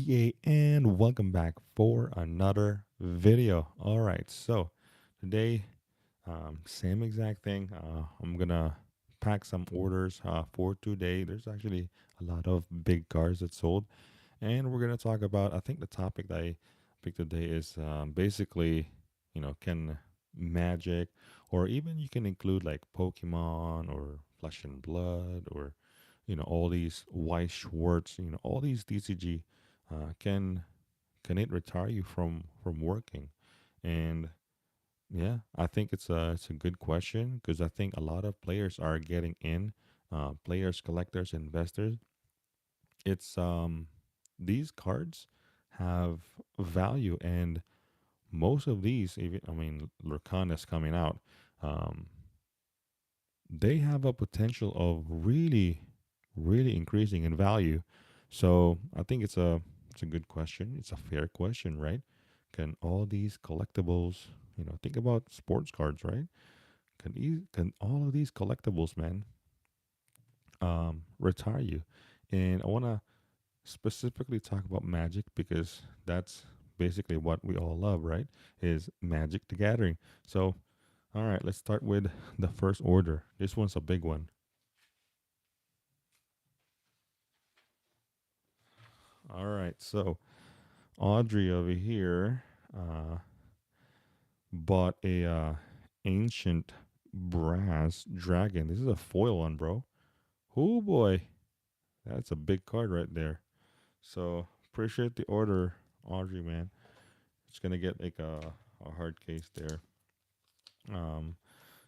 MTGA, and welcome back for another video. All right, so today, same exact thing. I'm gonna pack some orders for today. There's actually a lot of big cars that sold, and we're gonna talk about. I think the topic that I picked today is basically, can magic, or even you can include like Pokemon or Flesh and Blood, or all these Weiss Schwartz, all these DCG, can it retire you from working? And yeah, I think it's a good question because I think a lot of players are getting in, players, collectors, investors. It's these cards have value, and most of these, even I mean, Lurkan is coming out. Um, they have a potential of really increasing in value. So I think it's a good question. It's a fair question, right? Can all these collectibles, think about sports cards, right? Can all of these collectibles, man, retire you? And I want to specifically talk about Magic because that's basically what we all love, right? Is Magic the Gathering. So, all right, let's start with the first order. This one's a big one. All right, so Audrey over here uh, bought a ancient brass dragon. This is a foil one, bro. Oh boy, that's a big card right there. So appreciate the order, Audrey, man. It's gonna get like a hard case there. Um,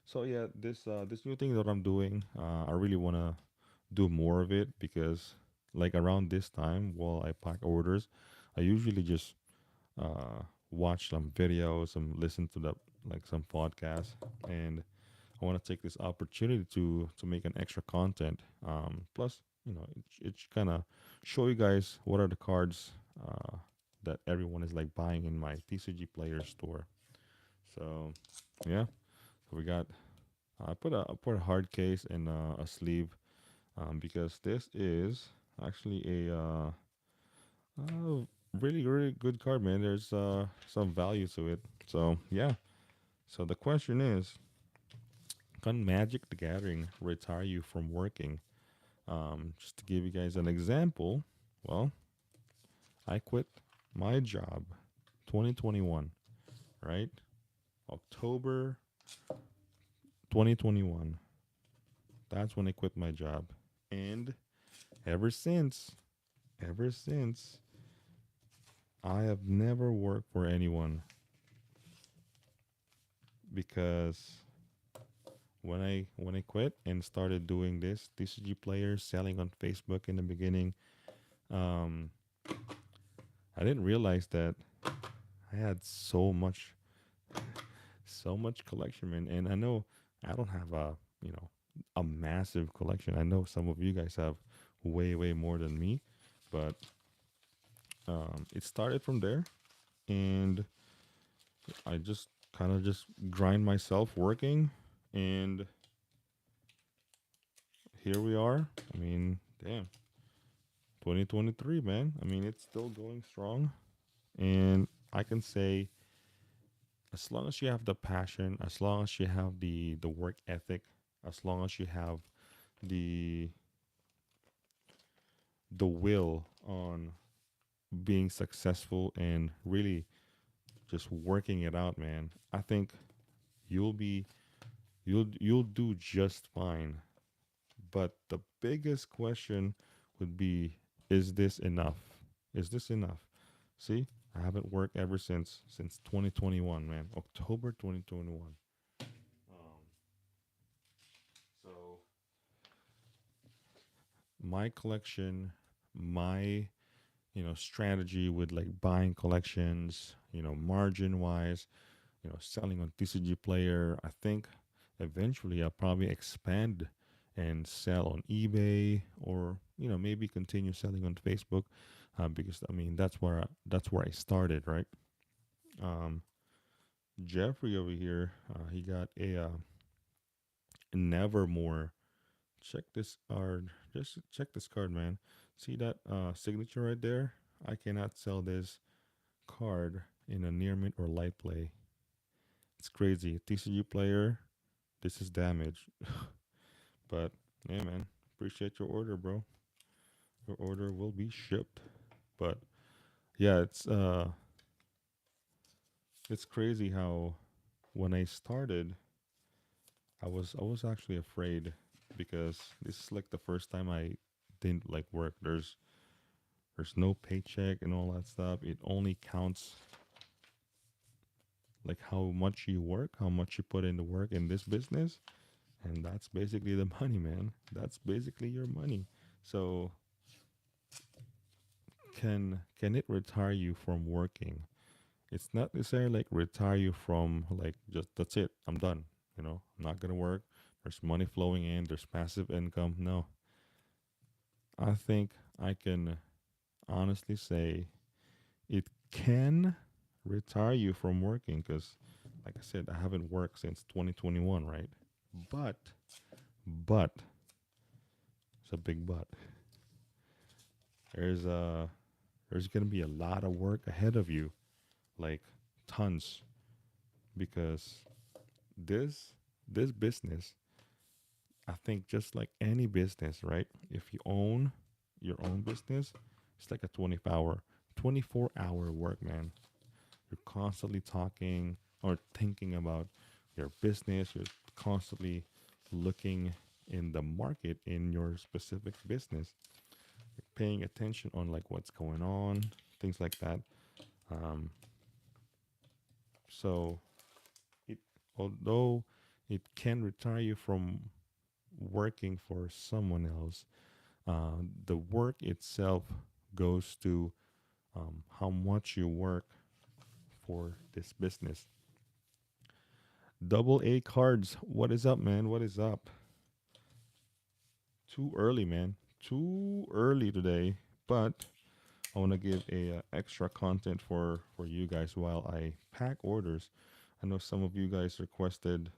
so yeah, this new thing that I'm doing, I really wanna do more of it because like around this time while I pack orders, I usually just watch some videos, some listen to the like some podcasts, and I want to take this opportunity to make an extra content. Plus, it's kind of show you guys what are the cards that everyone is like buying in my TCG player store. So yeah, so we got I put a hard case and a sleeve because this is actually a really good card, man. There's some value to it. So yeah. So the question is, can Magic the Gathering retire you from working? Just to give you guys an example, well, I quit my job 2021, right? October 2021. That's when I quit my job. And ever since, ever since, I have never worked for anyone because when I quit and started doing this TCG players selling on Facebook in the beginning, um, I didn't realize that I had so much collection, man. And I know I don't have a massive collection. I know some of you guys have way more than me, but it started from there, and I just kind of just grind myself working, and here we are. I mean, damn, 2023, man. I mean, it's still going strong, and I can say as long as you have the passion, as long as you have the work ethic, as long as you have the the will on being successful and really just working it out, man, I think you'll be you'll do just fine. But the biggest question would be, is this enough? Is this enough? See, I haven't worked ever since 2021, man. October 2021. Um, so my collection, my strategy with like buying collections, margin wise, selling on TCG player. I think eventually I'll probably expand and sell on eBay, or maybe continue selling on Facebook, because I mean that's where I started, right? Um, Jeffrey over here, he got a Nevermore. Check this card. Just check this card, man. See that signature right there? I cannot sell this card in a near mint or light play. It's crazy. TCG player, this is damage. But yeah, man, appreciate your order, bro. Your order will be shipped. But yeah, it's crazy how when I started, I was actually afraid because this is like the first time I didn't like work. There's no paycheck and all that stuff. It only counts like how much you work, how much you put into work in this business, and that's basically the money, man. That's basically your money. So can it retire you from working? It's not necessarily like retire you from like just that's it. I'm done. I'm not gonna work. There's money flowing in. There's passive income. No, I think I can honestly say it can retire you from working because, like I said, I haven't worked since 2021, right? But, but, it's a big but. There's a there's gonna be a lot of work ahead of you, like tons, because this this business, I think, just like any business, right? If you own your own business, it's like a 24-hour work, man. You're constantly talking or thinking about your business. You're constantly looking in the market in your specific business. You're paying attention on like what's going on, things like that. Um, so it, although it can retire you from working for someone else, the work itself goes to how much you work for this business. Double A cards. What is up, man? What is up? Too early, man. Too early today. But I want to give a extra content for you guys while I pack orders. I know some of you guys requested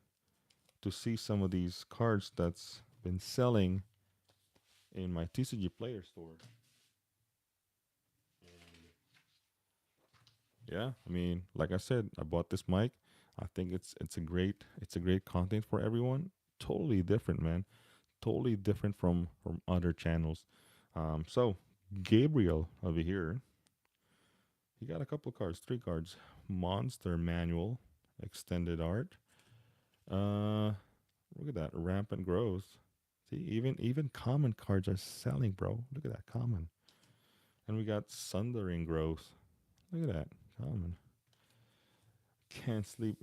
to see some of these cards that's been selling in my TCG player store. And yeah, I mean, like I said, I bought this mic. I think it's a great content for everyone. Totally different, man. Totally different from other channels. So Gabriel over here, he got a couple of cards, 3 cards. Monster Manual, extended art. Look at that, rampant growth. See, even common cards are selling, bro. Look at that common. And we got Sundering growth. Look at that common. Can't sleep.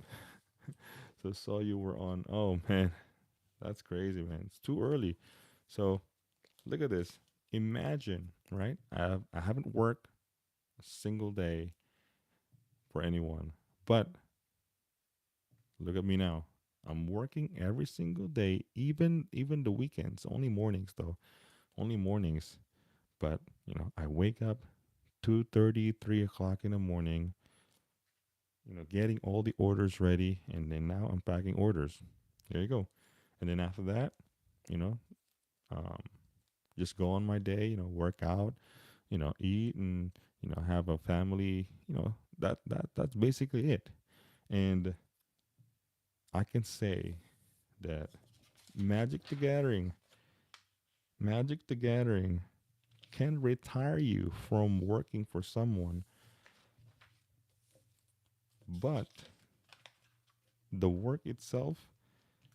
So saw you were on. Oh man, that's crazy, man. It's too early. So look at this. Imagine, right? I haven't worked a single day for anyone, but look at me now. I'm working every single day, even the weekends. Only mornings though. Only mornings. But I wake up 2:30, 3 o'clock in the morning. Getting all the orders ready, and then now I'm packing orders. There you go. And then after that, you know, um, just go on my day. Work out. Eat and have a family. That's basically it. And I can say that Magic the Gathering, Magic the Gathering can retire you from working for someone, but the work itself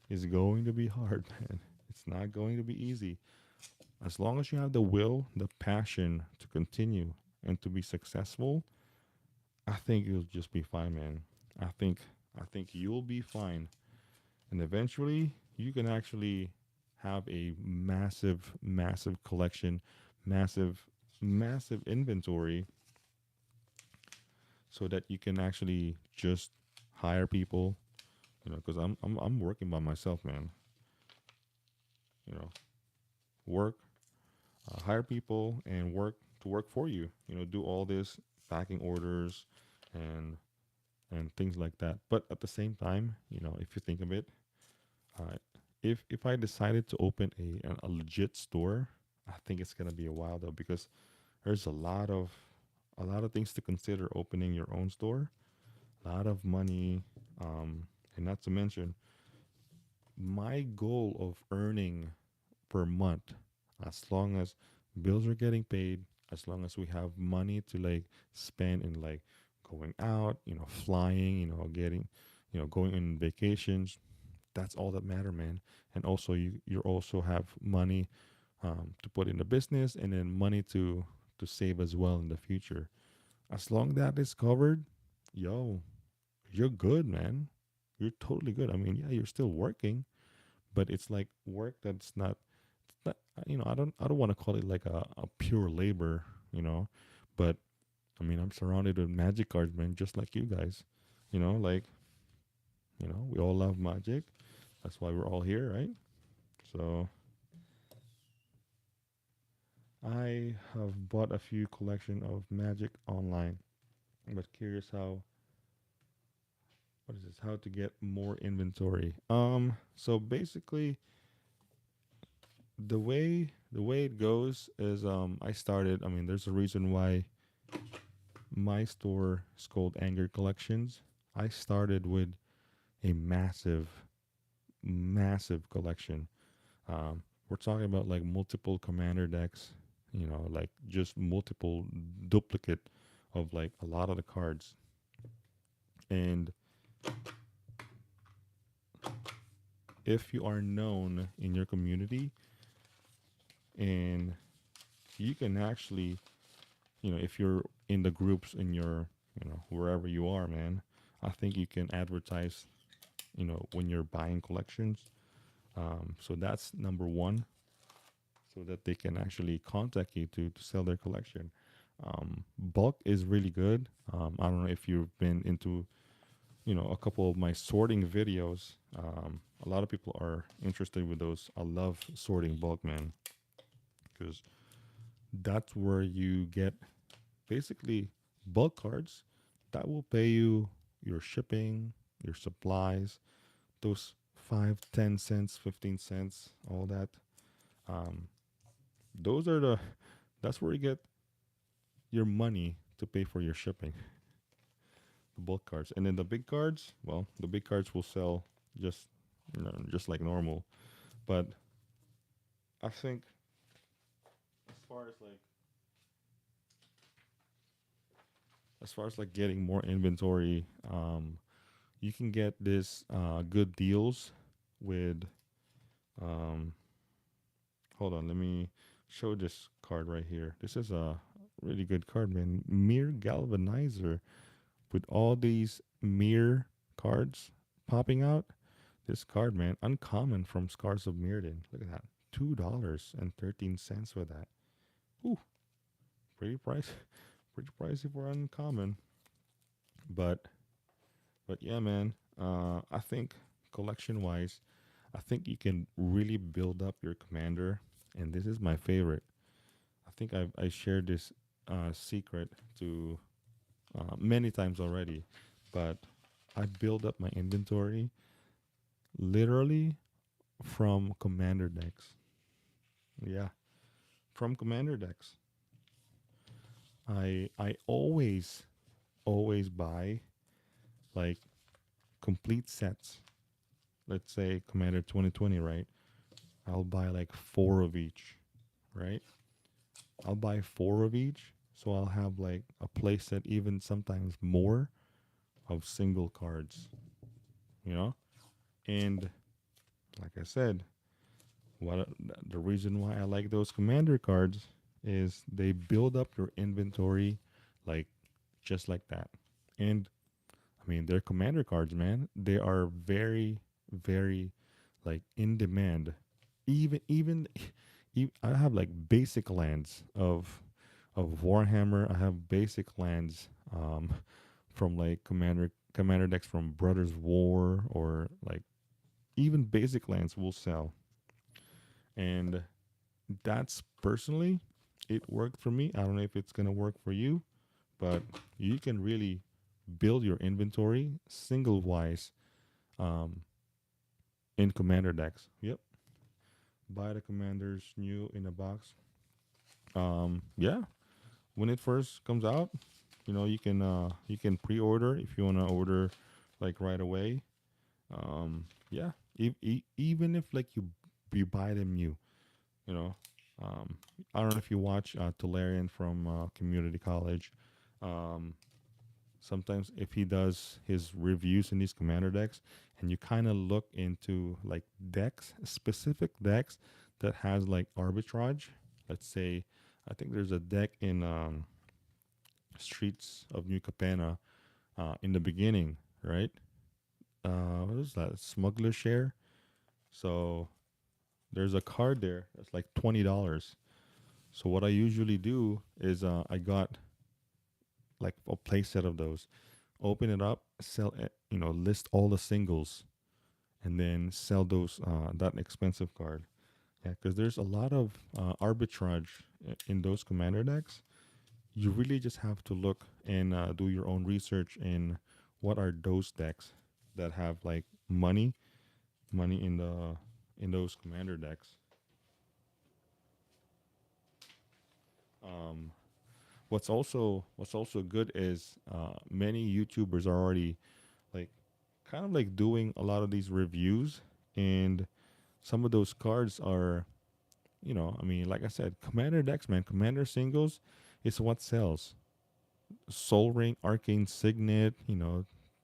is going to be hard, man. It's not going to be easy. As long as you have the will, the passion to continue and to be successful, I think you'll just be fine, man. I think I think you'll be fine. And eventually you can actually have a massive, massive collection, massive, massive inventory so that you can actually just hire people, because I'm working by myself, man. You know, work, hire people and work to work for you. Do all this packing orders and things like that. But at the same time, if you think of it, uh, if I decided to open a legit store, I think it's gonna be a while though because there's a lot of a lot of things to consider opening your own store. A lot of money, and not to mention my goal of earning per month, as long as bills are getting paid, as long as we have money to like spend in like going out, flying, getting, going on vacations. That's all that matter, man. And also you also have money to put in the business, and then money to save as well in the future. As long that is covered, yo, you're good, man. You're totally good. I mean, yeah, you're still working, but it's like work that's not, I don't want to call it like a pure labor, but I mean, I'm surrounded with magic cards, man, just like you guys. Like, we all love magic. That's why we're all here, right? So I have bought a few collection of magic online, but curious how, what is this? How to get more inventory. So basically the way it goes is I started, I mean, there's a reason why my store is called Anger Collections. I started with a massive collection. We're talking about like multiple commander decks, like just multiple duplicate of like a lot of the cards. And if you are known in your community, and you can actually, if you're in the groups in your, wherever you are, man, I think you can advertise, when you're buying collections. So that's number one, so that they can actually contact you to sell their collection. Bulk is really good. I don't know if you've been into, a couple of my sorting videos. A lot of people are interested with those. I love sorting bulk, man, because that's where you get basically bulk cards that will pay you your shipping, your supplies, those 5, 10 cents, 15 cents, all that. Um, those are that's where you get your money to pay for your shipping, the bulk cards. And then the big cards, well, the big cards will sell just, just like normal. But I think as far as like getting more inventory, you can get this good deals with um hold on, let me show this card right here. This is a really good card, man. Mirror Galvanizer, with all these mirror cards popping out. This card, man, uncommon from Scars of Mirrodin. Look at that. $2.13 for that. Ooh, pretty price pretty pricey for uncommon. But yeah, man. I think collection wise, I think you can really build up your commander, and this is my favorite. I think I shared this secret to many times already, but I build up my inventory literally from commander decks. Yeah, from commander decks. I always buy like complete sets. Let's say Commander 2020, right? I'll buy like four of each, right? I'll buy four of each, so I'll have like a play set, even sometimes more of single cards, you know? And like I said, what the reason why I like those commander cards is they build up your inventory like just like that. And I mean, they're commander cards, man. They are very, very like in demand. Even, I have like basic lands of Warhammer. I have basic lands from like commander decks from Brothers War, or like even basic lands will sell. And that's personally, it worked for me. I don't know if it's gonna work for you, but you can really build your inventory single wise um, in commander decks. Yep, buy the commanders new in a box. Yeah, when it first comes out, you can pre-order if you want to order like right away. Yeah, even if like you buy them new, you know. Um, I don't know if you watch Tolarian from Community College. Um, Sometimes if he does his reviews in these commander decks, and you kind of look into like decks, specific decks that has like arbitrage. Let's say, I think there's a deck in Streets of New Capenna in the beginning, right? What is that? Smuggler Share. So there's a card there that's like $20. So what I usually do is I got like a playset of those. Open it up, sell it, list all the singles, and then sell those that expensive card. Yeah, because there's a lot of arbitrage in those commander decks. You really just have to look and do your own research in what are those decks that have like money in those commander decks. Um, what's also good is many YouTubers are already like kind of like doing a lot of these reviews, and some of those cards are, I mean, like I said, commander decks, man, commander singles is what sells. Soul Ring, Arcane Signet,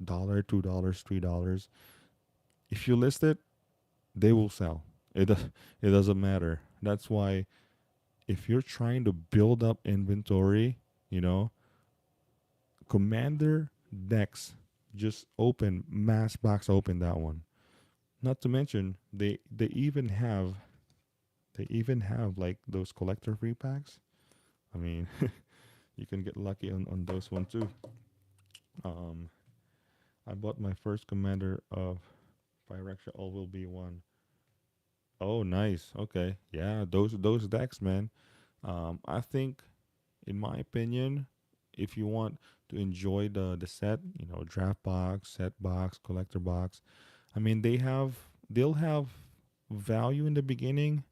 dollar, $2, $3. If you list it, they will sell. It doesn't matter. That's why if you're trying to build up inventory, you know, commander decks, just open mass box, open that one. Not to mention they even have like those collector free packs. I mean, you can get lucky on those one too. Um, I bought my first commander of Phyrexian All Will Be One. Oh, nice. Okay, yeah, those decks, man. I think, in my opinion, if you want to enjoy the set, draft box, set box, collector box. I mean, they'll have value in the beginning.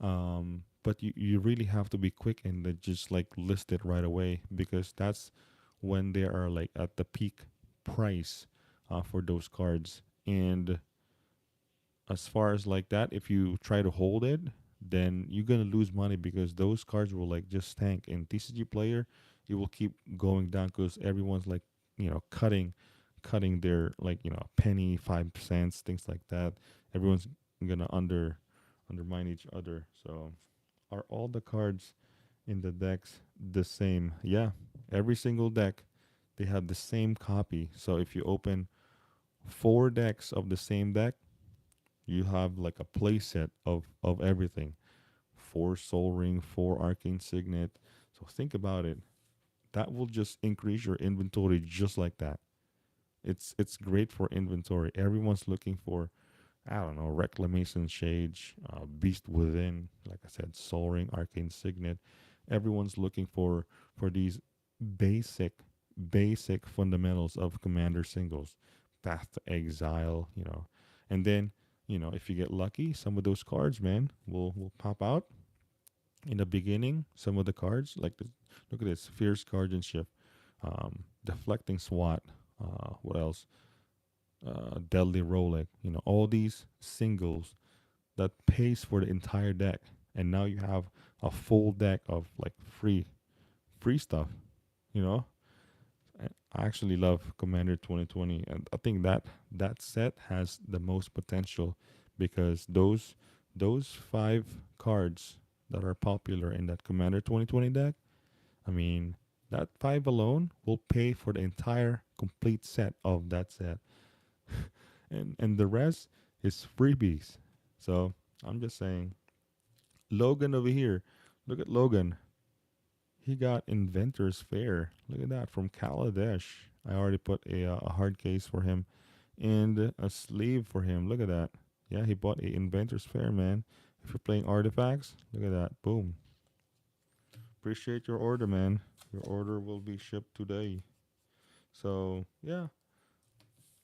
But you really have to be quick and just like list it right away, because that's when they are like at the peak price for those cards. And as far as like that, if you try to hold it, then you're gonna lose money, because those cards will like just tank. In TCG player, it will keep going down because everyone's like, cutting their like, a penny, 5 cents, things like that. Everyone's gonna undermine each other. So are all the cards in the decks the same? Yeah, every single deck, they have the same copy. So if you open four decks of the same deck, you have like a playset of everything. Four Soul Ring, four Arcane Signet. So think about it. That will just increase your inventory just like that. It's great for inventory. Everyone's looking for, I don't know, Reclamation Shade, Beast Within, like I said, Soul Ring, Arcane Signet. Everyone's looking for these basic basic fundamentals of commander singles. Path to Exile, and then, if you get lucky, some of those cards, man, will pop out in the beginning. Some of the cards, like look at this, Fierce Guardianship, Deflecting SWAT. What else? Deadly Rolex. All these singles that pays for the entire deck, and now you have a full deck of like free stuff. You know, I actually love Commander 2020, and I think that set has the most potential, because those five cards that are popular in that Commander 2020 deck. I mean, that five alone will pay for the entire complete set of that set, and the rest is freebies. So I'm just saying, Logan over here. Look at Logan. He got Inventor's Fair. Look at that, from Kaladesh. I already put a hard case for him and a sleeve for him. Look at that. Yeah, he bought a Inventor's Fair, man. If you're playing artifacts, look at that. Boom. Appreciate your order, man. Your order will be shipped today. So yeah,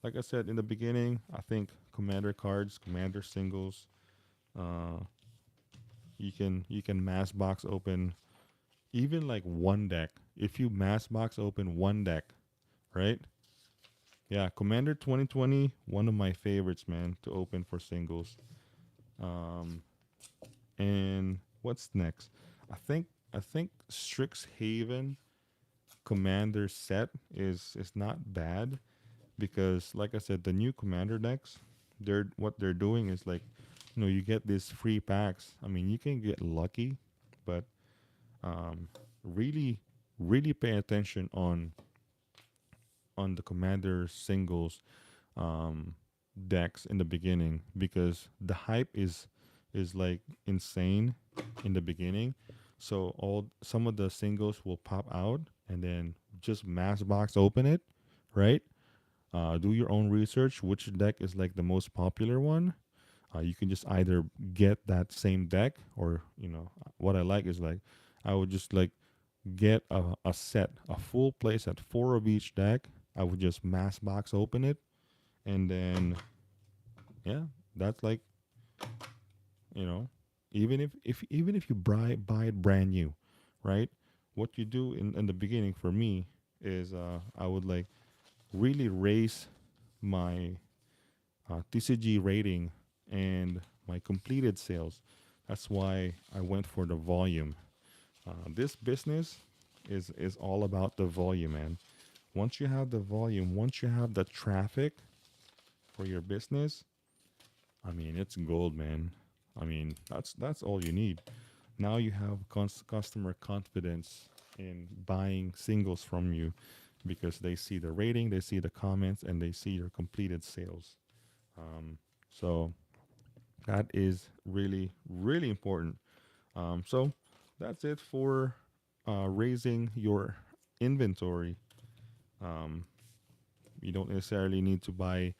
like I said in the beginning, I think commander cards, commander singles, uh, you can mass box open even like one deck. If you mass box open one deck, right? Yeah, Commander 2020, one of my favorites, man, to open for singles. Um, and what's next? I think I think Strixhaven Commander set is not bad because, like I said, the new Commander decks, they're what they're doing is like, you get these free packs. I mean, you can get lucky, but um, really, really pay attention on the Commander singles um, decks in the beginning because the hype is like insane in the beginning. So all some of the singles will pop out and then just mass box open it, right? Do your own research. Which deck is like the most popular one? You can just either get that same deck, or what I like is like I would just like get a set, a full play set, four of each deck. I would just mass box open it, and then yeah, that's like you know, even if you buy it brand new, right? What you do in the beginning for me is I would like really raise my TCG rating and my completed sales. That's why I went for the volume. This business is all about the volume, man. Once you have the volume, once you have the traffic for your business, I mean it's gold, man. I mean that's all you need. Now you have customer confidence in buying singles from you because they see the rating, they see the comments, and they see your completed sales. So that is really, really important. So that's it for raising your inventory. Um, you don't necessarily need to buy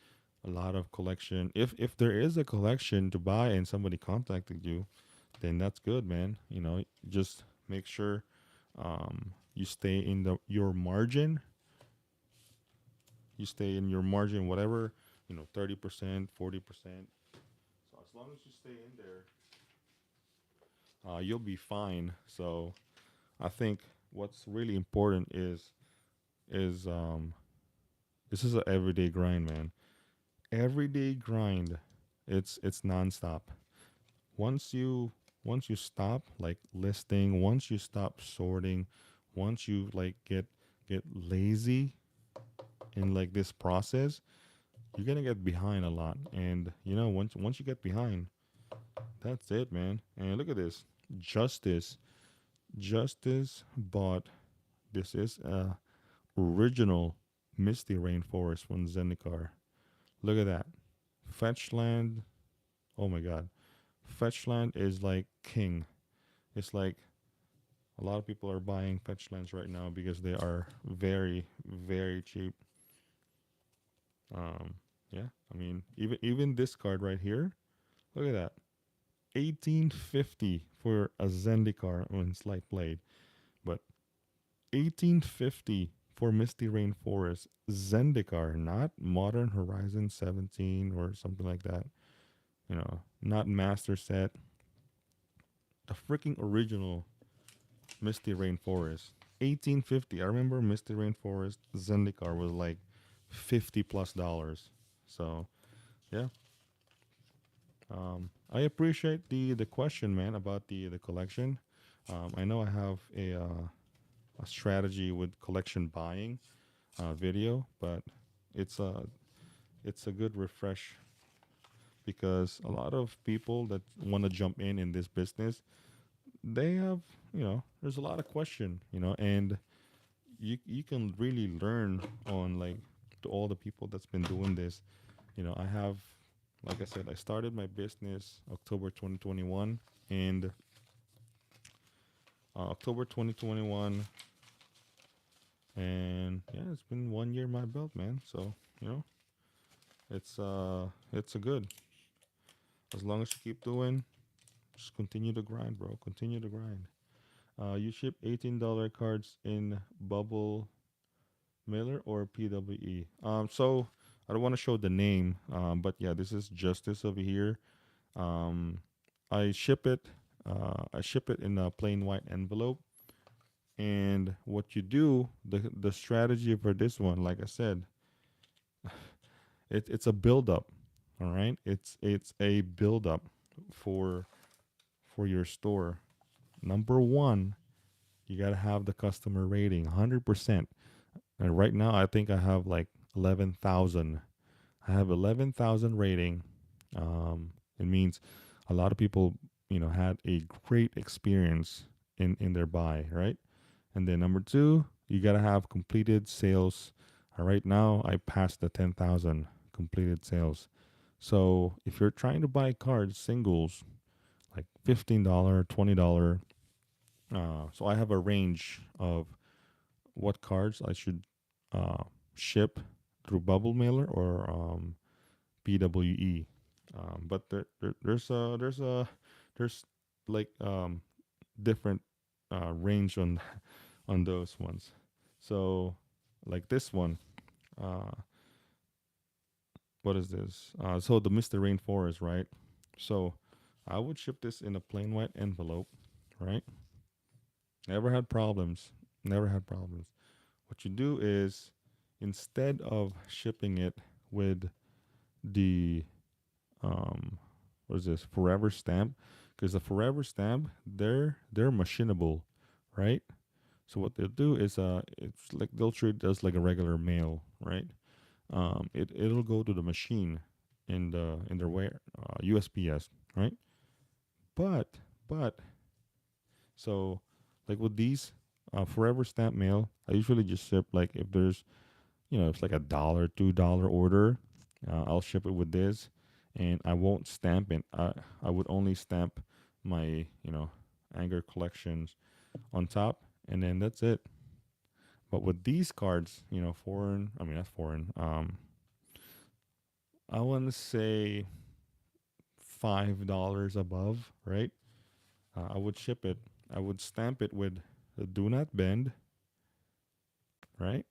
a lot of collection. If there is a collection to buy and somebody contacted you, then that's good, man. Just make sure you stay in the your margin. You stay in your margin, whatever 30%, 40%. So as long as you stay in there, you'll be fine. So I think what's really important is this is an everyday grind, man. Everyday grind. It's nonstop. Once you stop like listing, once you stop sorting, once you like get lazy in like this process, you're gonna get behind a lot. And once you get behind, that's it, man. And look at this. Justice. Justice bought this is a original Misty Rainforest from Zendikar. Look at that. Fetch land. Oh my god. Fetch land is like king. It's like a lot of people are buying fetch lands right now because they are very, very cheap. Um, yeah, I mean, even this card right here, look at that. 1850 for a Zendikar on Slight Blade. But 1850 for Misty Rainforest Zendikar, not Modern Horizon 17 or something like that. Not Master Set. The freaking original Misty Rainforest. 1850. I remember Misty Rainforest Zendikar was like 50 plus dollars. So yeah. I appreciate the question, man, about the collection. I know I have a strategy with collection buying video, but it's a it's a good refresh because a lot of people that want to jump in this business, they have there's a lot of question, and you can really learn on like to all the people that's been doing this. I have, like I said, I started my business October 2021, and October 2021, and yeah, it's been 1 year my belt, man. So you know, it's a good. As long as you keep doing, just continue to grind, bro. Continue to grind. You ship $18 cards in bubble mailer or PWE. So I don't want to show the name, but yeah, this is Justice over here. Um, I ship it. I ship it in a plain white envelope. And what you do, the strategy for this one, like I said, it's a build up. All right, it's a build up for your store. Number one, you gotta have the customer rating 100%. And right now, I think I have like 11,000. I have 11,000 rating. It means a lot of people, had a great experience in their buy, right? And then number two, you gotta have completed sales. Right now, I passed the 10,000 completed sales. So if you're trying to buy cards singles, like $15, $20, so I have a range of what cards I should uh, ship through Bubble Mailer or BWE. But there's like different range on those ones. So like this one, uh, what is this? So the Mr. Rainforest, right? So I would ship this in a plain white envelope, right? Never had problems. Never had problems. What you do is instead of shipping it with the what is this forever stamp, because the forever stamp they're machinable, right? So what they'll do is it's like they'll treat it as like a regular mail, right? It'll go to the machine in their where USPS, right? But so like with these forever stamp mail, I usually just ship like if there's it's like a $2 order, I'll ship it with this, and I won't stamp it. I would only stamp my anger collections on top, and then that's it. But with these cards, foreign, I mean, not foreign, I want to say $5 above, right? I would ship it. I would stamp it with the do not bend, right?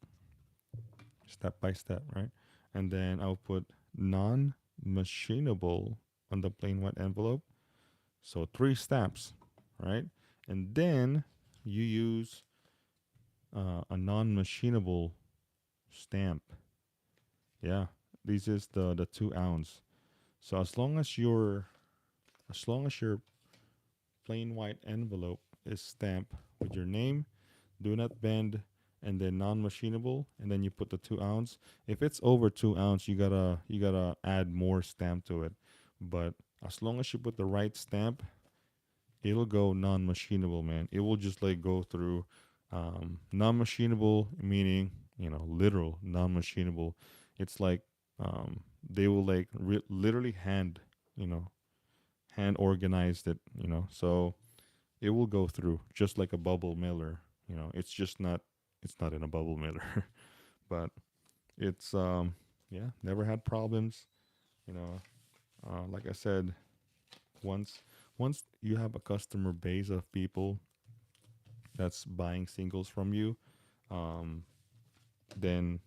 Step by step, right? And then I'll put non machinable on the plain white envelope. So three steps, right? And then you use a non machinable stamp. Yeah, this is the 2 ounce. So as long as your plain white envelope is stamped with your name, do not bend, and then non-machinable, and then you put the 2 ounce. If it's over 2 ounce, you gotta add more stamp to it. But as long as you put the right stamp, it'll go non-machinable, man. It will just like go through. Non-machinable meaning literal non-machinable. It's like they will like literally you know hand organized it, so it will go through just like a bubble mailer. It's not in a bubble mailer, but it's yeah, never had problems. You know, like I said, once once you have a customer base of people that's buying singles from you, um, then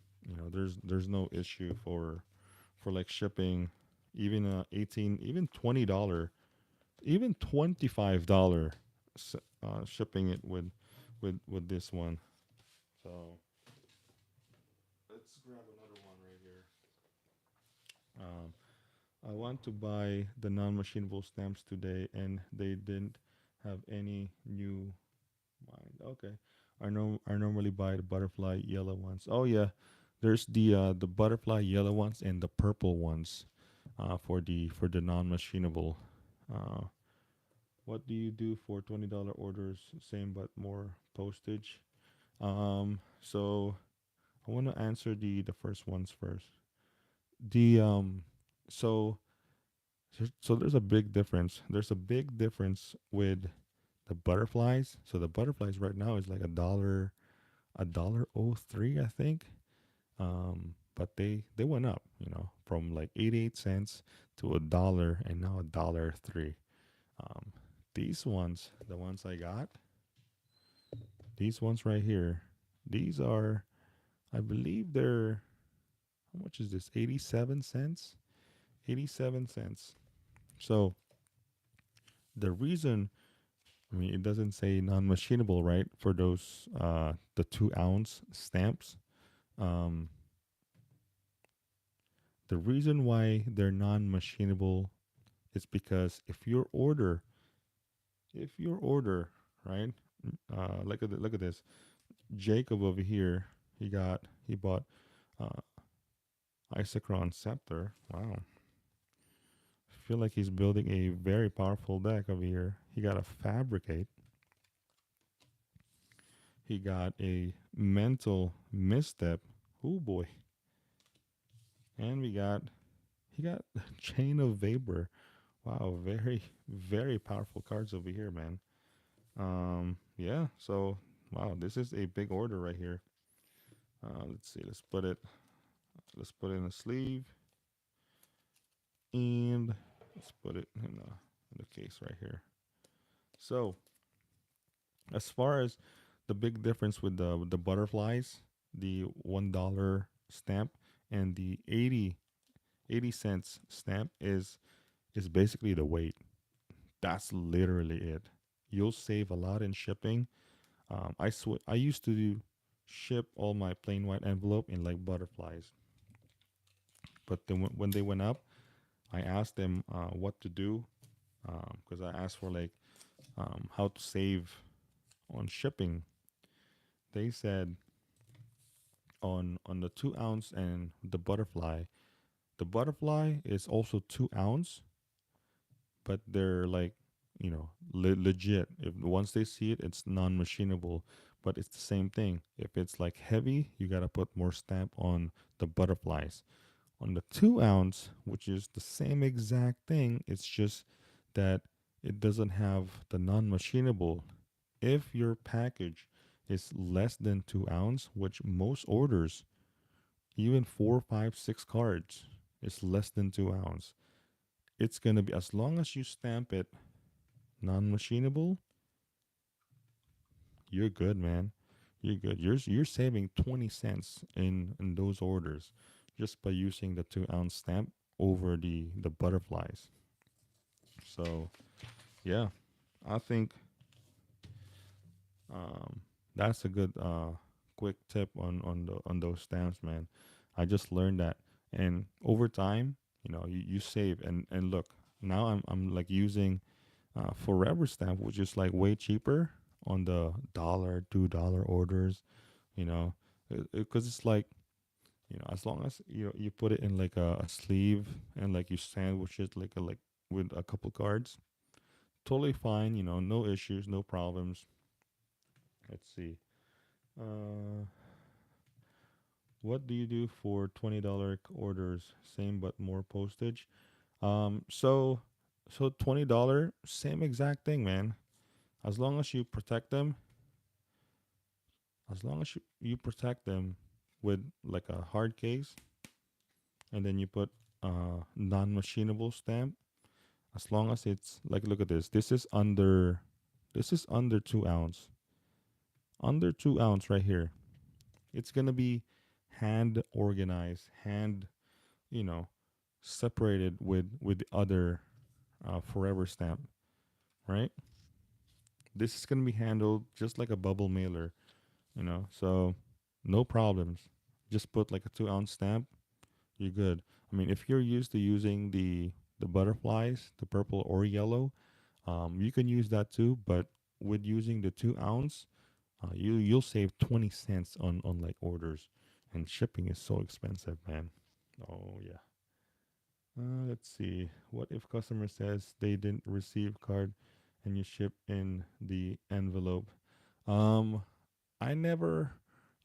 there's no issue for like shipping, even 18, even $20, even $25 shipping it with this one. So let's grab another one right here. Um, I want to buy the non-machinable stamps today, and they didn't have any new mind. Okay, I normally buy the butterfly yellow ones. Oh yeah, there's the butterfly yellow ones and the purple ones, for the non-machinable. Uh, what do you do for $20 orders? Same but more postage. So I want to answer the first ones first. The so so there's a big difference. There's a big difference with the butterflies. So the butterflies right now is like a dollar 03, I think. But they went up, from like 88 cents to a dollar, and now a $1.03. Um, these ones, the ones I got, these ones right here, these are, I believe they're, how much is this? 87 cents. 87 cents. So the reason I mean, it doesn't say non-machinable, right? For those the 2 ounce stamps. Um, the reason why they're non-machinable is because if your order, right? Look at this. Jacob over here, he bought uh, Isochron Scepter. Wow, I feel like he's building a very powerful deck over here. He got a Fabricate. He got a Mental Misstep. Oh boy, and he got Chain of Vapor. Wow, very powerful cards over here, man. Yeah. So wow, this is a big order right here. Let's see. Let's put it in a sleeve, and let's put it in the case right here. So as far as the big difference with the butterflies, the $1 stamp and the 80 cents stamp is basically the weight. That's literally it. You'll save a lot in shipping. I used to ship all my plain white envelope in like butterflies, but then when they went up, I asked them what to do because I asked for like how to save on shipping. They said on the 2 ounce and the butterfly is also 2 ounce, but they're like legit. If once they see it, it's non-machinable, but it's the same thing. If it's like heavy, you gotta put more stamp on the butterflies. On the 2 ounce, which is the same exact thing, it's just that it doesn't have the non-machinable. If your package is less than 2 ounce, which most orders, even 4, 5, 6 cards, is less than 2 ounce. It's gonna be, as long as you stamp it non-machinable, you're good, man. You're good. You're saving 20 cents in those orders just by using the 2 ounce stamp over the butterflies. So yeah, I think um, that's a good quick tip on those stamps, man. I just learned that, and over time, you save. And look, now I'm like using Forever stamp, which is like way cheaper on the $1, $2 orders. You know, because it's like, as long as you put it in like a sleeve and like you sandwich it like with a couple cards, totally fine. No issues, no problems. Let's see. Uh, what do you do for $20 orders? Same but more postage. So $20, same exact thing, man. As long as you protect them, as long as you protect them with like a hard case, and then you put non-machinable stamp. As long as it's like, look at this. This is under 2 ounce. Under 2 ounce right here. It's gonna be hand organized, hand, you know, separated with the other forever stamp, right? This is gonna be handled just like a bubble mailer, so no problems. Just put like a 2 ounce stamp, you're good. I mean, if you're used to using the butterflies, the purple or yellow, you can use that too. But with using the 2 ounce, you'll save 20 cents on like orders, and shipping is so expensive, man. Oh yeah. Let's see. What if customer says they didn't receive card and you ship in the envelope? Um, I never,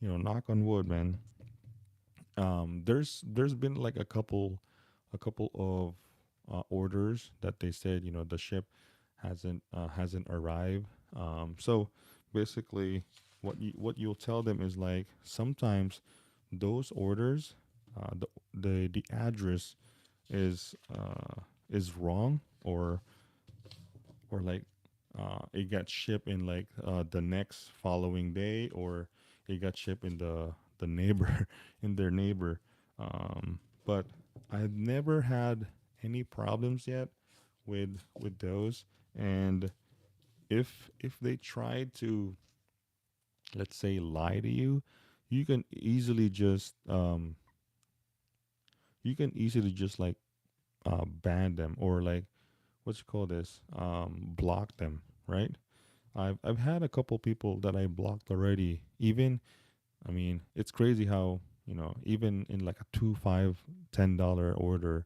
knock on wood, man. There's been like a couple of orders that they said the ship hasn't arrived. So basically, what you'll tell them is like sometimes those orders, the address is wrong, or like it got shipped in like the next following day, or it got shipped in the neighbor in their neighbor. But I've never had any problems yet with those. And if they try to, let's say, lie to you, you can easily just like ban them, or like what you call this, block them, right? I've had a couple people that I blocked already. Even, I mean, it's crazy how, even in like a two, five, $10 order,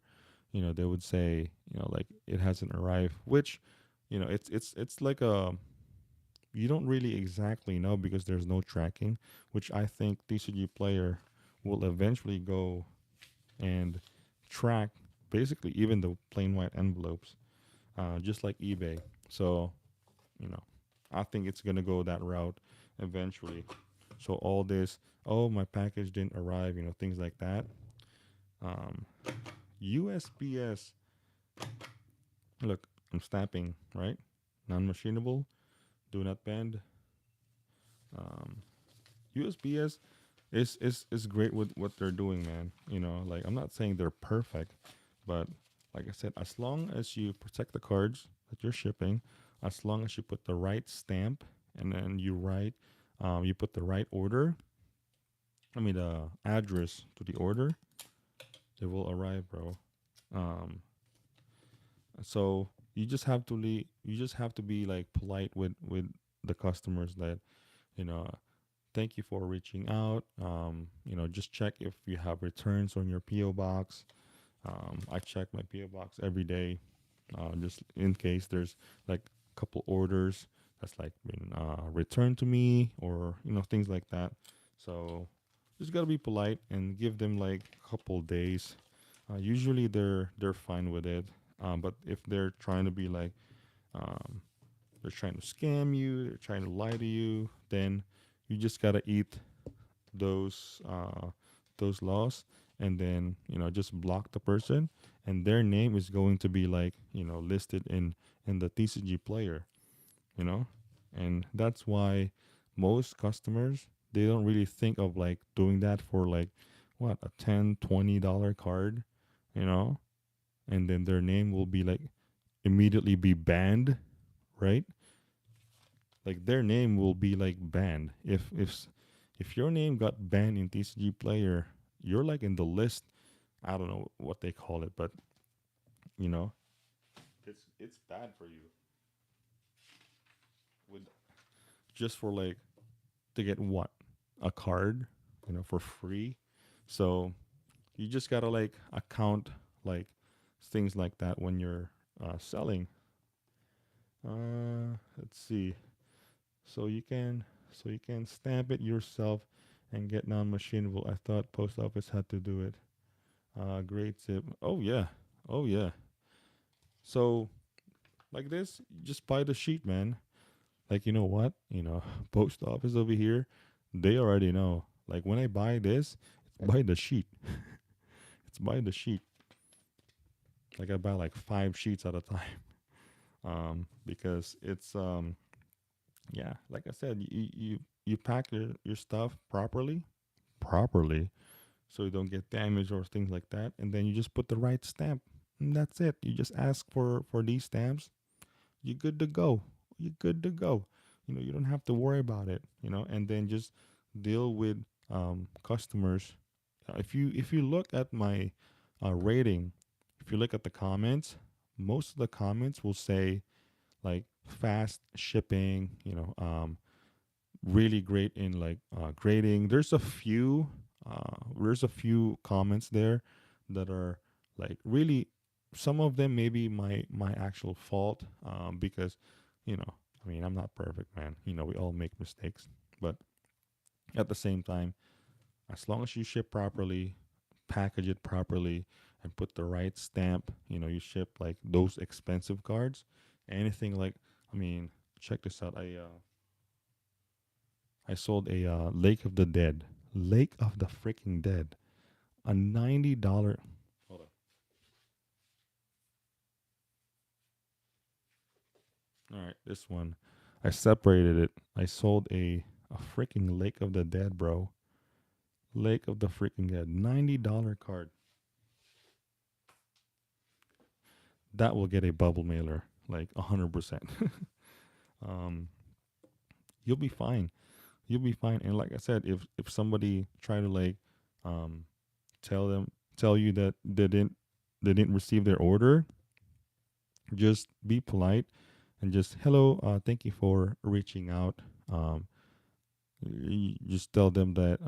they would say, like it hasn't arrived, which, it's like a, you don't really exactly know because there's no tracking, which I think TCG Player will eventually go and track basically even the plain white envelopes, just like eBay. So, you know, I think it's gonna go that route eventually. So all this, oh, my package didn't arrive, things like that. Um, USPS, look, I'm stamping, right? Non-machinable, do not bend. Um, USPS is great with what they're doing, man. Like I'm not saying they're perfect, but like I said, as long as you protect the cards that you're shipping, as long as you put the right stamp, and then you put the right order. I mean the address to the order, it will arrive, bro. Um, so you just have to be like polite with the customers that, you know thank you for reaching out. Just check if you have returns on your PO box. I check my PO box every day, just in case there's like a couple orders that's like been returned to me, or things like that. So just gotta be polite and give them like a couple days. Usually they're fine with it. But if they're trying to be like, um, they're trying to scam you, they're trying to lie to you, then you just gotta eat those those laws, and then just block the person, and their name is going to be like listed in the TCG Player, you know, and that's why most customers, they don't really think of like doing that for like what, a 10 $20 card, you know, and then their name will be like immediately be banned, right? Like their name will be like banned. If your name got banned in TCG Player, you're like in the list. I don't know what they call it, but you know, it's bad for you. With just for like to get what, a card, for free. So you just gotta like account like things like that when you're selling. Let's see. So you can stamp it yourself and get non-machinable. I thought post office had to do it. Great tip. Oh yeah. Oh yeah. So like this, just buy the sheet, man. Like, you know what? Post office over here, they already know. Like when I buy this, it's buy the sheet. It's buy the sheet. Like I buy like 5 sheets at a time. Because it's yeah, like I said, you pack your stuff properly, so you don't get damaged or things like that, and then you just put the right stamp, and that's it. You just ask for these stamps, you're good to go. You're good to go. You don't have to worry about it, and then just deal with customers. If you look at my rating, if you look at the comments, most of the comments will say like fast shipping, really great in like grading. There's a few comments there that are like really, some of them maybe my actual fault, because I mean, I'm not perfect, man. We all make mistakes, but at the same time, as long as you ship properly, package it properly, and put the right stamp, you ship like those expensive cards, anything like, I mean, check this out. I sold a Lake of the Dead. Lake of the freaking Dead. A $90. Hold on. All right, this one. I separated it. I sold a freaking Lake of the Dead, bro. Lake of the freaking Dead. $90 card. That will get a bubble mailer. Like 100%. um, you'll be fine. You'll be fine. And like I said, if somebody try to like um, tell them tell you that they didn't receive their order, just be polite and just hello, thank you for reaching out. Um, just tell them that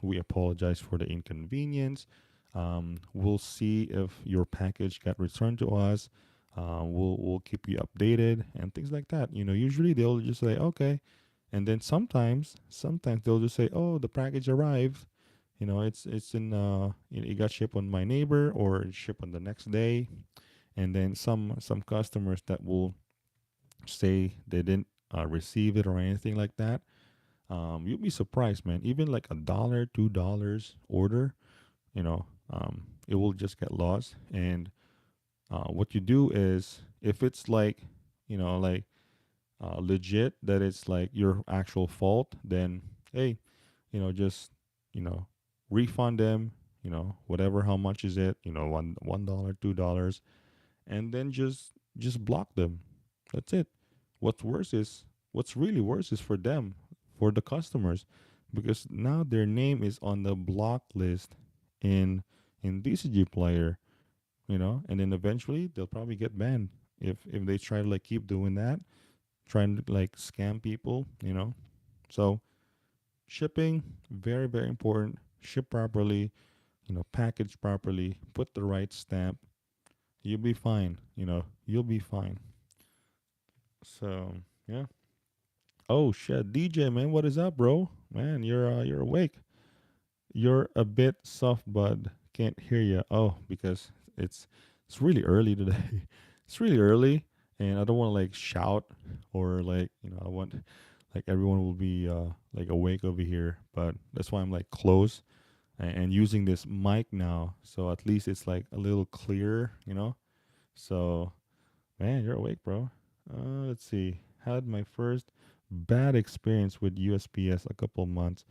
we apologize for the inconvenience. We'll see if your package got returned to us. We'll keep you updated and things like that. Usually they'll just say okay, and then sometimes they'll just say, oh, the package arrived. It's in it got shipped on my neighbor or it shipped on the next day. And then some customers that will say they didn't receive it or anything like that. You'd be surprised, man. Even like $1, $2 order, it will just get lost. And what you do is, if it's like, like legit that it's like your actual fault, then hey, just you know, refund them. Whatever, how much is it? $1, $2, and then just block them. That's it. What's worse is what's really worse is for them, for the customers, because now their name is on the block list in DCG player, and then eventually they'll probably get banned if they try to like keep doing that, trying to like scam people. So shipping, very, very important. Ship properly, package properly, put the right stamp. You'll be fine. You'll be fine. So yeah. Oh shit, DJ man, what is up, bro? Man, you're awake. You're a bit soft, bud. Can't hear you. Oh, because it's really early today. It's really early, and I don't want to like shout or like I want like everyone will be like awake over here. But that's why I'm like close and using this mic now, so at least it's like a little clearer. So man, you're awake, bro. Let's see. Had my first bad experience with USPS a couple months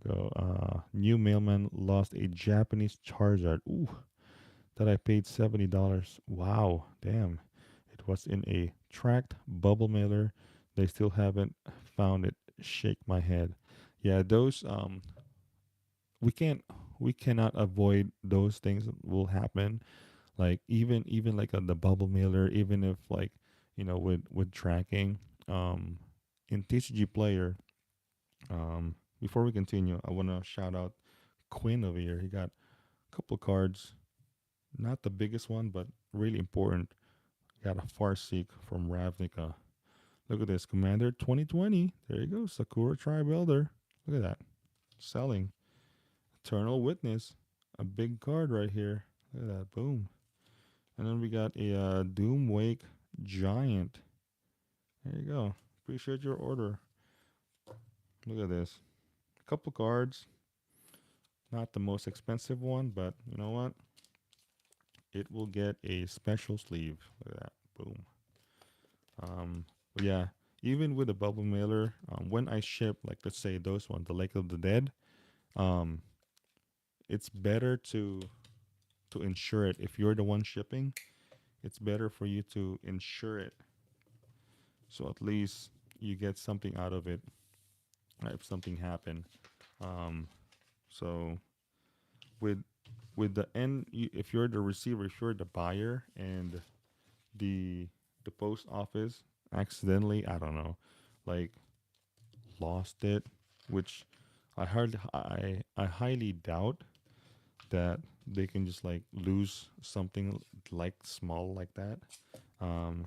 ago. New mailman lost a Japanese Charizard. Ooh, that I paid $70. Wow, damn. It was in a tracked bubble mailer. They still haven't found it. Shake my head. Yeah, those we can't we cannot avoid those things that will happen. Like even like on the bubble mailer, even if like with tracking in TCG player. Before we continue, I want to shout out Quinn over here. He got a couple cards, not the biggest one, but really important. Got a Farseek from Ravnica. Look at this, Commander 2020. There you go, Sakura Tribe Elder. Look at that, selling. Eternal Witness, a big card right here. Look at that, boom. And then we got a Doom Wake Giant. There you go. Appreciate your order. Look at this. A couple cards. Not the most expensive one, but you know what? It will get a special sleeve. Look at that. Boom. But yeah, even with a bubble mailer, when I ship, like let's say those ones, the Lake of the Dead, um, it's better to insure it. If you're the one shipping, it's better for you to insure it. So at least you get something out of it if something happened. Um, so with the end, if you're the receiver, if you're the buyer, and the the post office accidentally, I don't know, like lost it, which I highly doubt that they can just like lose something like small like that. Um,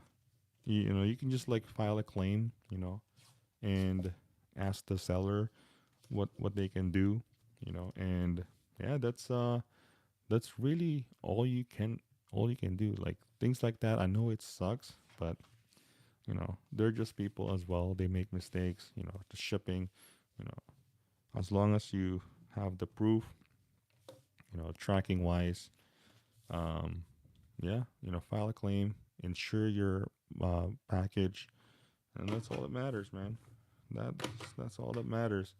you can just like file a claim, and ask the seller what they can do, and yeah, that's really all you can do. Like things like that. I know it sucks, but they're just people as well. They make mistakes. The shipping. You know, as long as you have the proof, tracking wise, um, yeah, file a claim, insure your package, and that's all that matters, man. That's all that matters.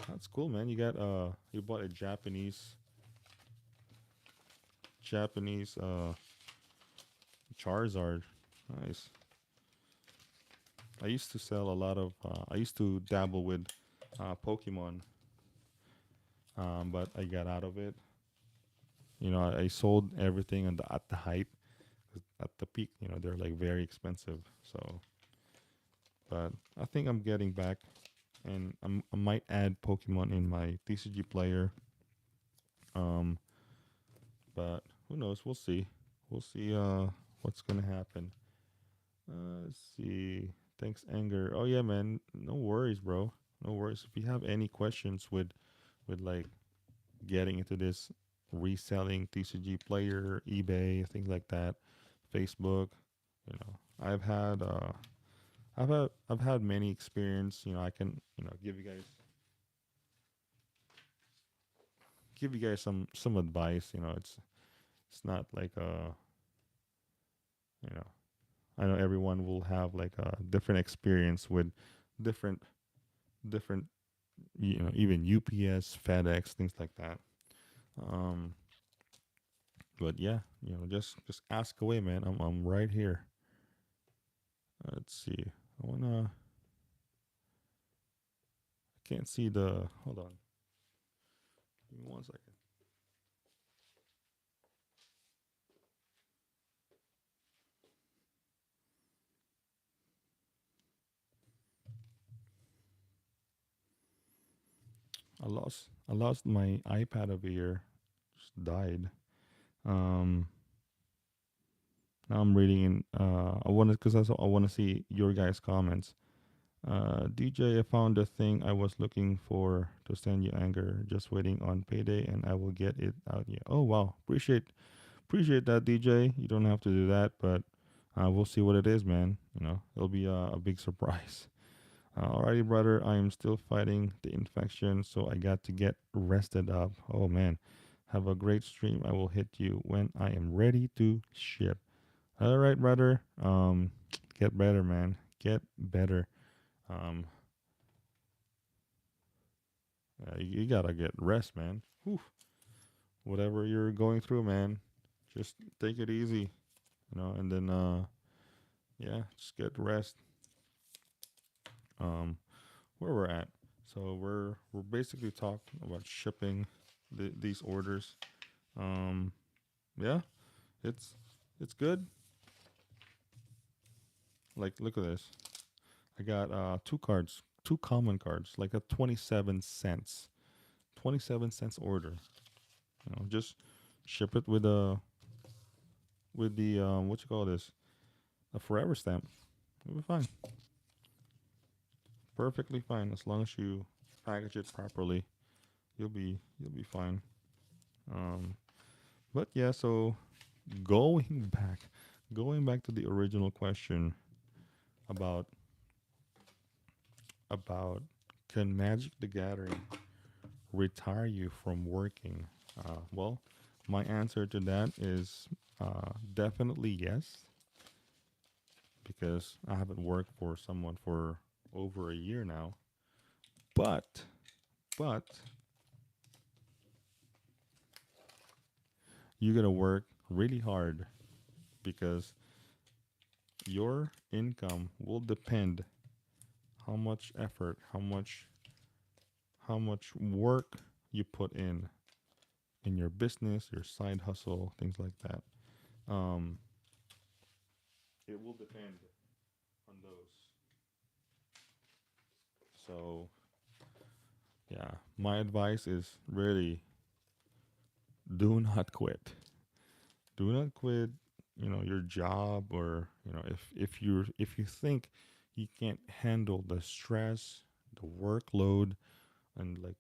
That's cool, man. You bought a Japanese Charizard. Nice. I used to sell a lot of. I used to dabble with Pokemon, but I got out of it. I sold everything at the height, 'cause at the peak. They're like very expensive. So, but I think I'm getting back, and I might add Pokemon in my TCG player. Um, but who knows? We'll see. We'll see. What's gonna happen? Let's see. Thanks, Anger. Oh yeah, man. No worries, bro. No worries. If you have any questions with like getting into this reselling TCG player, eBay, things like that, Facebook, I've had many experience. I can give you guys some advice. It's not like you know I know everyone will have like a different experience with different different even UPS, FedEx, things like that. Um, but yeah, just ask away, man. I'm right here. Let's see. I can't see the. Hold on. Give me 1 second. I lost my iPad over here. Just died. Um, Now I'm reading in. I want to because I want to see your guys' comments. DJ, I found the thing I was looking for to send you anger. Just waiting on payday, and I will get it out. Yeah. Oh wow, appreciate that, DJ. You don't have to do that, but we'll see what it is, man. It'll be a big surprise. Alrighty, brother. I am still fighting the infection, so I got to get rested up. Oh man, have a great stream. I will hit you when I am ready to ship. All right, brother. Get better, man. Get better. Um, you gotta get rest, man. Whew. Whatever you're going through, man, just take it easy, and then yeah, just get rest. Um, where we're at. So we're basically talking about shipping these orders. Um, yeah, it's it's good. Like, look at this. I got two cards, two common cards, like a 27 cents order. Just ship it with the what you call this, a forever stamp. It'll be fine, perfectly fine as long as you package it properly. You'll be fine. Um, but yeah, so going back, going back to the original question about about can Magic the Gathering retire you from working? Well, my answer to that is definitely yes, because I haven't worked for someone for over a year now. But you gotta work really hard because your income will depend how much effort, how much work you put in your business, your side hustle, things like that. Um, it will depend on those. So yeah, my advice is really do not quit. Do not quit. Your job, or if you think you can't handle the stress, the workload, and like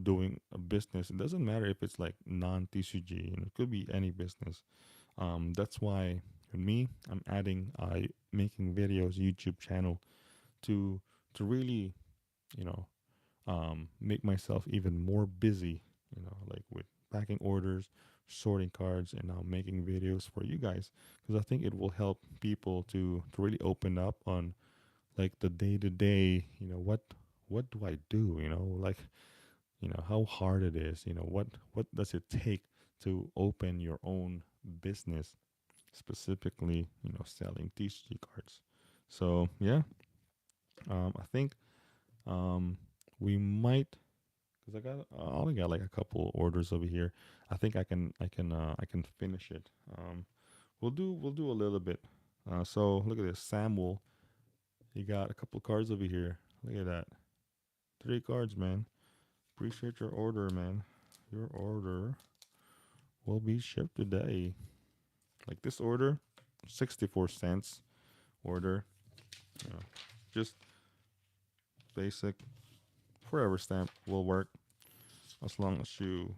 doing a business. It doesn't matter if it's like non TCG. It could be any business. That's why with me, I'm adding making videos YouTube channel to really you know make myself even more busy. Like with packing orders, sorting cards, and now making videos for you guys, because I think it will help people to really open up on like the day to day. What do I do? Like how hard it is. What does it take to open your own business, specifically selling TCG cards. So yeah, I think we might, because I only got like a couple orders over here. I think I can finish it. We'll do a little bit. So look at this, Samuel. He got a couple cards over here. Look at that, 3 cards, man. Appreciate your order, man. Your order will be shipped today. Like this order, 64 cents order. You know, just basic. Forever stamp will work as long as you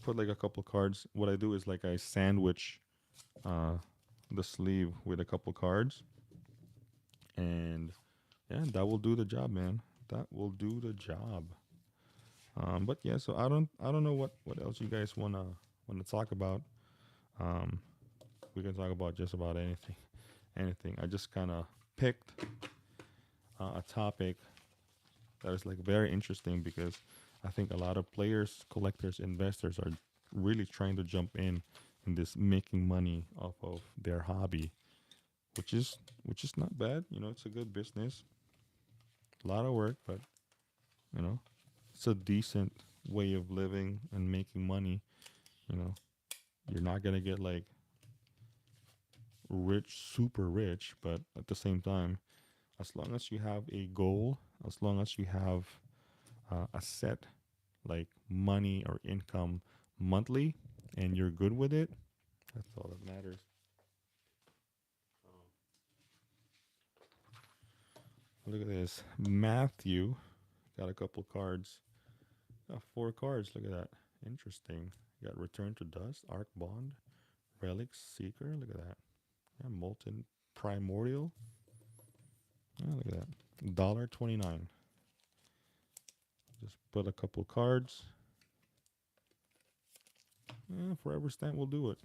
put like a couple cards. What I do is like I sandwich uh, the sleeve with a couple cards, and yeah, that will do the job, man. That will do the job. But yeah, so I don't know what else you guys wanna talk about. Um, we can talk about just about anything, anything. I just kind of picked a topic that is like very interesting because I think a lot of players, collectors, investors are really trying to jump in this making money off of their hobby, which is not bad. It's a good business, a lot of work, but you know, it's a decent way of living and making money. You know, you're not gonna get like rich, super rich, but at the same time, as long as you have a goal, as long as you have a set like money or income monthly and you're good with it, that's all that matters. Look at this. Matthew got a couple cards. Got 4 cards. Look at that. Interesting. Got Return to Dust, Arc Bond, Relic Seeker. Look at that. Yeah, Molten Primordial. Yeah, look at that. $1.29. Just put a couple cards. Yeah, Forever Stamp will do it.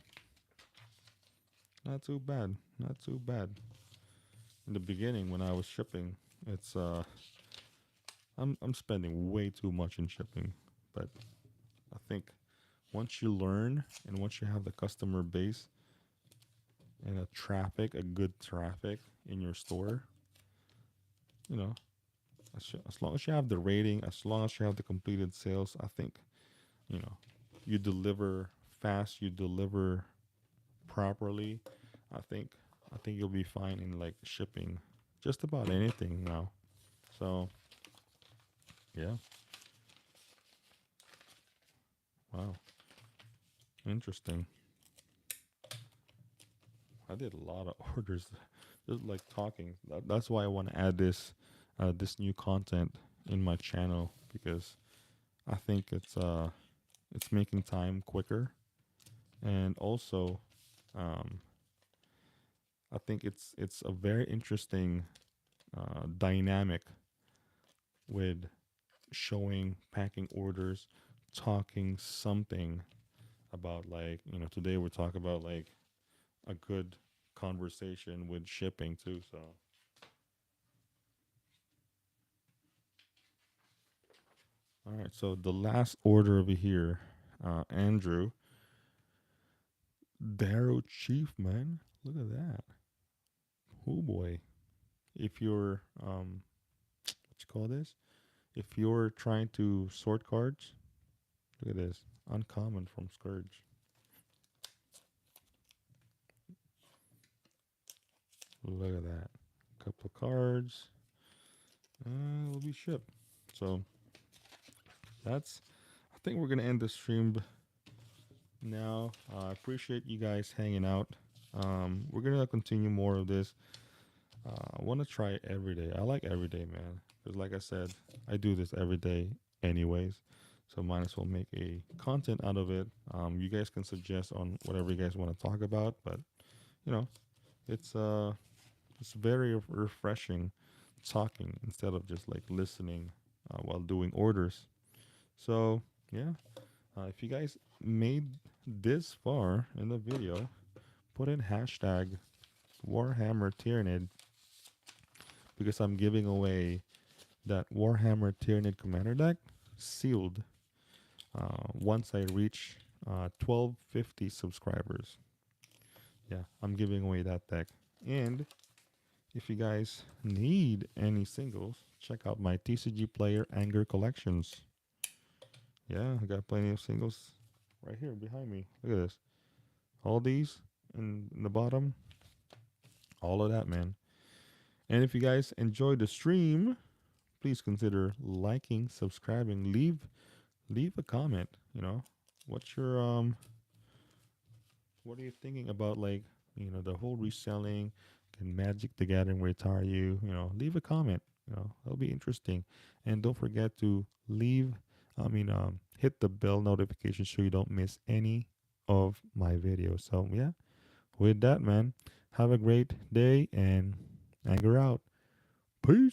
Not too bad. Not too bad. In the beginning when I was shipping, it's I'm spending way too much in shipping, but I think once you learn and once you have the customer base and a good traffic in your store, you know, as long as you have the rating, as long as you have the completed sales, I think, you know, you deliver fast, you deliver properly. I think I think you'll be fine in like shipping just about anything now. So yeah, wow, interesting. I did a lot of orders, just like talking. That's why I want to add this new content in my channel because I think it's making time quicker, and also um, I think it's a very interesting dynamic with showing packing orders, talking something about like today we're talking about like a good conversation with shipping too. So all right, so the last order over here, Andrew, Darrow Chief, man, look at that. Oh boy, if you're what you call this? If you're trying to sort cards, look at this, uncommon from Scourge. Look at that, couple of cards, will be shipped. So that's. I think we're gonna end the stream now. I appreciate you guys hanging out. We're gonna continue more of this. I want to try it every day. I like every day, man. Because like I said, I do this every day, anyways. So might as well make a content out of it. You guys can suggest on whatever you guys want to talk about, but you know, it's uh, it's very refreshing talking instead of just like listening while doing orders. So yeah, if you guys made this far in the video, put in hashtag Warhammer Tyranid because I'm giving away that Warhammer Tyranid Commander deck sealed once I reach 1250 subscribers. Yeah, I'm giving away that deck. And If you guys need any singles, check out my TCG Player Anger collections. Yeah, I got plenty of singles right here behind me. Look at this. All these in the bottom, all of that, man. And if you guys enjoyed the stream, please consider liking, subscribing, leave a comment. What's your what are you thinking about, like, the whole reselling? Can Magic the Gathering retire you? Leave a comment. That'll be interesting. And don't forget to hit the bell notification so you don't miss any of my videos. So yeah, with that, man, have a great day and anger out. Peace.